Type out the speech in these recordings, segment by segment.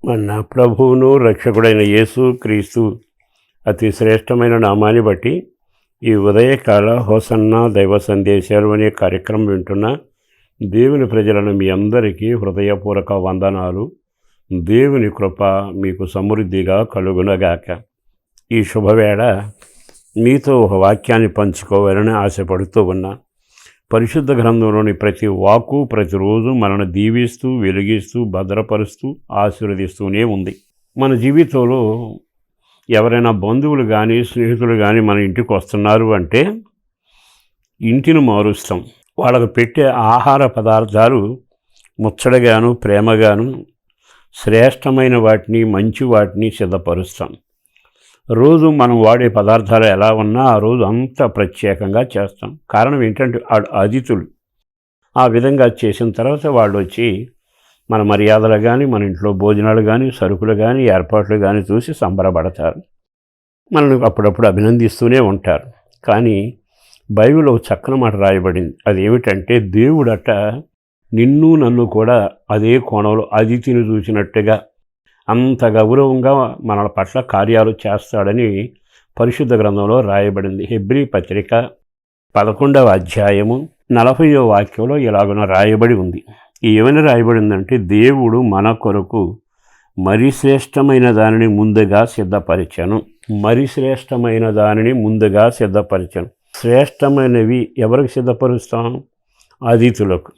మన ప్రభువును రక్షకుడైన యేసు క్రీస్తు అతి శ్రేష్టమైన నామాన్ని బట్టి ఈ ఉదయకాల హోసన్నా దైవ సందేశాలు అనే కార్యక్రమం వింటున్న దేవుని ప్రజలను మీ అందరికీ హృదయపూర్వక వందనాలు. దేవుని కృప మీకు సమృద్ధిగా కలుగునగాక. ఈ శుభవేళ మీతో ఒక వాక్యాన్ని పంచుకోవాలని ఆశపడుతూ ఉన్నా. పరిశుద్ధ గ్రంథంలోని ప్రతి వాక్కు ప్రతిరోజు మనల్ని దీవిస్తూ, వెలిగిస్తూ, భద్రపరుస్తూ, ఆశీర్వదిస్తూనే ఉంది. మన జీవితంలో ఎవరైనా బంధువులు కానీ స్నేహితులు కానీ మన ఇంటికి వస్తున్నారు అంటే ఇంటిని మారుస్తాం. వాళ్ళకు పెట్టే ఆహార పదార్థాలు ముచ్చటగాను, ప్రేమగాను, శ్రేష్టమైన వాటిని, మంచి వాటిని సిద్ధపరుస్తాం. రోజు మనం వాడే పదార్థాలు ఎలా ఉన్నా ఆ రోజు అంత ప్రత్యేకంగా చేస్తాం. కారణం ఏంటంటే అతిథులు. ఆ విధంగా చేసిన తర్వాత వాళ్ళు వచ్చి మన మర్యాదలు కానీ, మన ఇంట్లో భోజనాలు కానీ, సరుకులు కానీ, ఏర్పాట్లు కానీ చూసి సంబరపడతారు. మనల్ని అప్పుడప్పుడు అభినందిస్తూనే ఉంటారు. కానీ బైబిల్లో చక్కని మాట రాయబడింది. అదేమిటంటే దేవుడట నిన్ను నన్ను కూడా అదే కోణంలో అతిథిని చూసినట్టుగా అంత గౌరవంగా మన పట్ల కార్యాలు చేస్తాడని పరిశుద్ధ గ్రంథంలో రాయబడింది. హెబ్రీ పత్రిక 11వ అధ్యాయము 40వ వాక్యంలో ఇలాగున రాయబడి ఉంది. ఏమని రాయబడిందంటే, దేవుడు మన కొరకు మరి శ్రేష్టమైన దానిని ముందుగా సిద్ధపరిచాను. మరి శ్రేష్టమైన దానిని ముందుగా సిద్ధపరిచాను. శ్రేష్టమైనవి ఎవరికి సిద్ధపరుస్తాం? అతిథులకు.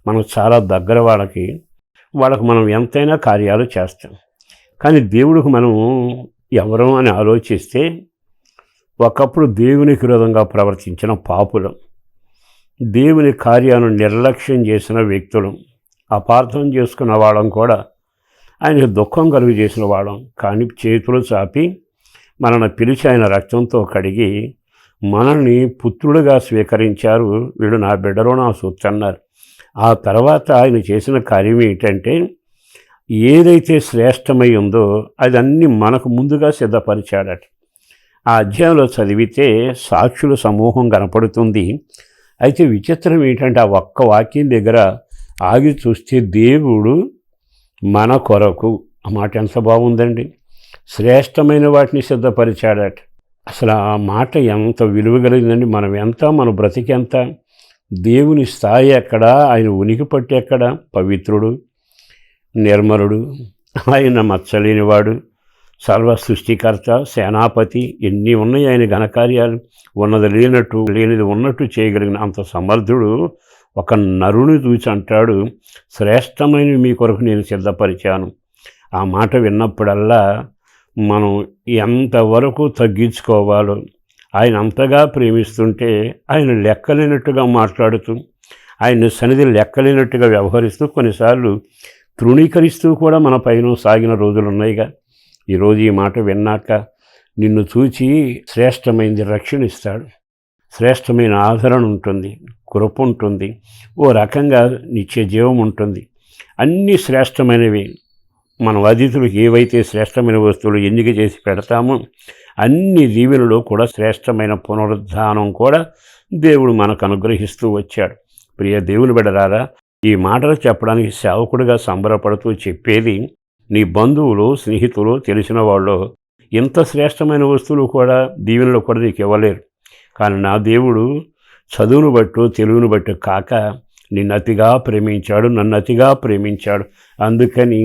మనం చాలా దగ్గర వాళ్ళకి మనం ఎంతైనా కార్యాలు చేస్తాం. కానీ దేవుడికి మనం ఎవరు అని ఆలోచిస్తే ఒకప్పుడు దేవునికి విరోధంగా ప్రవర్తించిన పాపులం, దేవుని కార్యాలను నిర్లక్ష్యం చేసిన వ్యక్తులం, అపార్థం చేసుకున్న వాళ్ళం, కూడా ఆయనకు దుఃఖం కలుగు చేసిన వాళ్ళం. కానీ చేతులు చాపి మనల్ని పిలిచి ఆయన రక్తంతో కడిగి మనల్ని పుత్రుడుగా స్వీకరించారు. వీడు నా బిడ్డలో నా సొత్తు అన్నారు. ఆ తర్వాత ఆయన చేసిన కార్యం ఏంటంటే, ఏదైతే శ్రేష్టమై ఉందో అది అన్నీ మనకు ముందుగా సిద్ధపరిచాడట. ఆ అధ్యాయంలో చదివితే సాక్షుల సమూహం కనపడుతుంది. అయితే విచిత్రం ఏంటంటే, ఆ ఒక్క వాక్యం దగ్గర ఆగి చూస్తే దేవుడు మన కొరకు, ఆ మాట ఎంత బాగుందండి. శ్రేష్టమైన వాటిని సిద్ధపరిచాడట. అసలు ఆ మాట ఎంత విలువ కలిగిందండి. మనం ఎంత, మన బ్రతికెంత, దేవుని స్థాయి ఎక్కడ, ఆయన ఉనికి పట్టి ఎక్కడ, పవిత్రుడు, నిర్మలుడు, ఆయన మచ్చలేనివాడు, సర్వ సృష్టికర్త, సేనాపతి, ఎన్ని ఉన్నాయి ఆయన ఘనకార్యాలు. ఉన్నది లేనట్టు, లేనిది ఉన్నట్టు చేయగలిగిన అంత సమర్థుడు ఒక నరుని చూసి అంటాడు, శ్రేష్టమైనవి మీ కొరకు నేను సిద్ధపరిచాను. ఆ మాట విన్నప్పుడల్లా మనం ఎంతవరకు తగ్గించుకోవాలో, ఆయన అంతగా ప్రేమిస్తుంటే ఆయన లెక్కలేనట్టుగా మాట్లాడుతూ, ఆయన సన్నిధి లెక్కలేనట్టుగా వ్యవహరిస్తూ, కొన్నిసార్లు తృణీకరిస్తూ కూడా మన పైన సాగిన రోజులు ఉన్నాయిగా. ఈరోజు ఈ మాట విన్నాక నిన్ను చూచి శ్రేష్టమైనది రక్షణ ఇస్తాడు, శ్రేష్టమైన ఆదరణ ఉంటుంది, కృప ఉంటుంది, ఓ రకంగా నిత్య జీవం ఉంటుంది. అన్నీ శ్రేష్టమైనవి. మనం అతిథులకు ఏవైతే శ్రేష్టమైన వస్తువులు ఎన్నిక చేసి పెడతామో అన్ని దీవెనలో కూడా శ్రేష్టమైన పునరుద్ధానం కూడా దేవుడు మనకు అనుగ్రహిస్తూ వచ్చాడు. ప్రియ దేవుని బిడ్డలారా, ఈ మాటలు చెప్పడానికి సేవకుడిగా సంబరపడుతూ చెప్పేది, నీ బంధువులు, స్నేహితులు, తెలిసిన వాళ్ళు ఇంత శ్రేష్టమైన వస్తువులు కూడా, దీవెనలు కూడా నీకు ఇవ్వలేరు. కానీ నా దేవుడు చదువును బట్టు, తెలుగును బట్టు కాక నిన్ను అతిగా ప్రేమించాడు, నన్ను అతిగా ప్రేమించాడు. అందుకని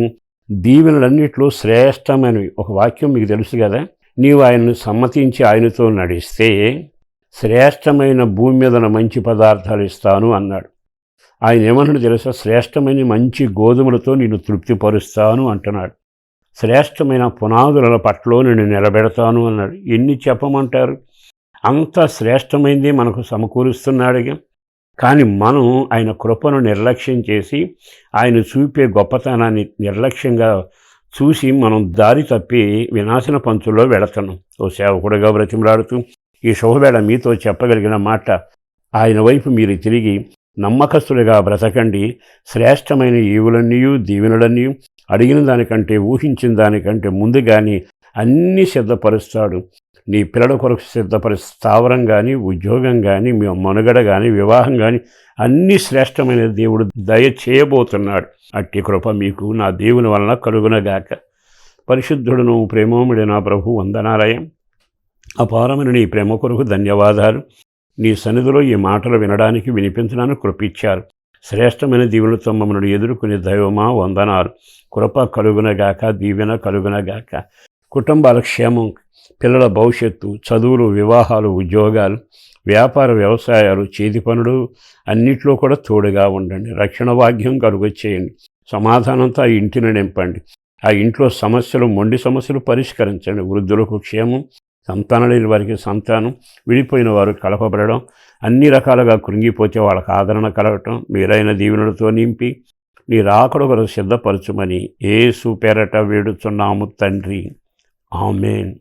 దీవెనలన్నిట్లో శ్రేష్టమైనవి. ఒక వాక్యం మీకు తెలుసు కదా, నీవు ఆయనను సమ్మతించి ఆయనతో నడిస్తే శ్రేష్టమైన భూమి మీద మంచి పదార్థాలు ఇస్తాను అన్నాడు. ఆయన ఏమన్నాడు తెలుసా? శ్రేష్టమైన మంచి గోధుమలతో నిన్ను తృప్తిపరుస్తాను అంటున్నాడు. శ్రేష్టమైన పునాదుల పట్ల నిన్ను నిలబెడతాను అన్నాడు. ఎన్ని చెప్పమంటారు? అంత శ్రేష్టమైనది మనకు సమకూరుస్తున్నాడుగా. కానీ మనం ఆయన కృపను నిర్లక్ష్యం చేసి, ఆయన చూపే గొప్పతనాన్ని నిర్లక్ష్యంగా చూసి మనం దారి తప్పి వినాశన పంచుల్లో వెళుతున్నాం. ఓ సేవకుడిగా బ్రతిమలాడుతూ ఈ శుభవేళ మీతో చెప్పగలిగిన మాట, ఆయన వైపు మీరు తిరిగి నమ్మకస్తులుగా బ్రతకండి. శ్రేష్టమైన ఈవులన్నీ, దీవెనలన్నీ అడిగిన దానికంటే, ఊహించిన దానికంటే ముందుగానే అన్నీ సిద్ధపరుస్తాడు. నీ పిల్లల కొరకు సిద్ధపరి స్థావరం కానీ, ఉద్యోగం కానీ, మీ మనుగడ కానీ, వివాహం కానీ అన్నీ శ్రేష్టమైన దేవుడు దయచేయబోతున్నాడు. అట్టి కృప మీకు నా దేవుని వలన కలుగునగాక. పరిశుద్ధుడును ప్రేమోముడి నా ప్రభు వందనాలయం. అపారమైన నీ ప్రేమ కొరకు ధన్యవాదాలు. నీ సన్నిధిలో ఈ మాటలు వినడానికి వినిపించడానికి కృపిచ్చారు. శ్రేష్టమైన దీవులతో మమ్మల్ని ఎదుర్కొనే దైవమా వందనాలు. కృప కలుగునగాక, దీవెన కలుగునగాక. కుటుంబాల క్షేమం, పిల్లల భవిష్యత్తు, చదువులు, వివాహాలు, ఉద్యోగాలు, వ్యాపార వ్యవసాయాలు, చేతి పనులు అన్నిట్లో కూడా తోడుగా ఉండండి. రక్షణ భాగ్యం కలుగొచ్చేయండి. సమాధానంతో ఆ ఇంటిని నింపండి. ఆ ఇంట్లో సమస్యలు, మొండి సమస్యలు పరిష్కరించండి. వృద్ధులకు క్షేమం, సంతానం లేని వారికి సంతానం, విడిపోయిన వారు కలపబడడం, అన్ని రకాలుగా కృంగిపోతే వాళ్ళకి ఆదరణ కలగటం, మీరైన దీవెనలతో నింపి నీ రాకడ కొరకు సిద్ధపరచుమని యేసు పేరట వేడుచున్నాము తండ్రి. ఆమేన్.